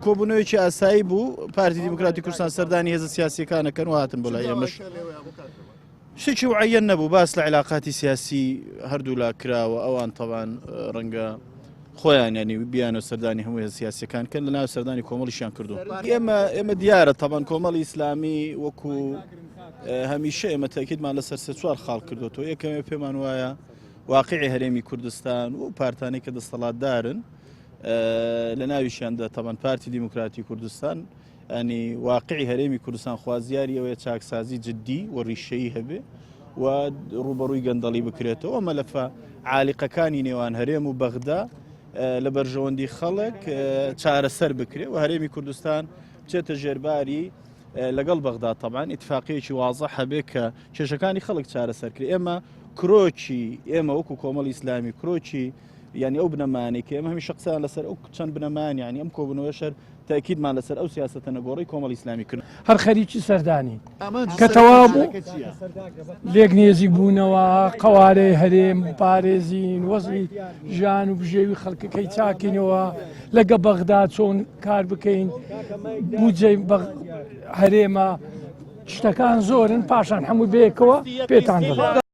کۆبوونەوەیکی ئاسایی بوو پارتی دیموکراتی کوردستان سەردانی هێزە سیاسیەکانەکەن و هاتن بۆ لای ئێمەش شتێکی معەیەن نەبوو باس لە علاقاتی سیاسی هەردوو لا کراوە ئەوان تەوان ڕەنگە خۆیان ینی بیانە سەردانی هەموو هێزە سیاسیەکان کەن لە ناو سەردانی کۆمەڵیشیان کردو ئێمە دیارە تەوان کۆمەڵی ئیسلامی وەکو هەمیشە ئێمە تاکیدمان لەسەر سێ چوار خاڵ کردوەوە یەکەمێ پێمان وایە واقعی هەرێمی کوردستان و پارتانەی کە دەسەڵاتدارن لە ناویشیاندا تەوان پارتی دیموکراتی کوردستان ینی واقعی هەرێمی کوردستان خوازیاری ئەوەیە چاکسازی جددی و ڕیشەیی هەبێ و ڕوبەڕووی گەندەڵی بکرێتەوە ئەمە لەفە عالیقەکانی نێوان هەرێم و بەغدا لە بەرژەوەندی خەڵک چارەسەر بکرێ و هەرێمی کوردستان بچێتە ژێرباری لەگەڵ بەغدا تەبعاً ئیتفاقیەکی وازەح هەبێ کە کێشەکانی خەڵک چارەسەر کرێ ئێمە کرۆکی ئێمە وەکو کۆمەڵی ئیسلامی کرۆکی یعنی ئەو بنەمانی کە ئێمە هەمیشە قسەیان لەسەر ئەو چەند بنەمان یعنی ئەم کۆبوونەوە شەر تاکیدمان لەسەر ئەو سیاسەتە نەگۆڕی کۆمەڵی ئیسلامی کرد هەر خەریکی سەردانی کە تەواو بوو لێک نێزی بوونەوە قەوارەی هەرێم پارێزین وەزی ژیان و بژێوی خەڵکەکەی چاکینەوە لەگە بەغدا چۆن کار بکەین بودجەی هەرێمە شتەکان زۆرن پاشان هەموو بەیەکەوە پێتان دەڵێن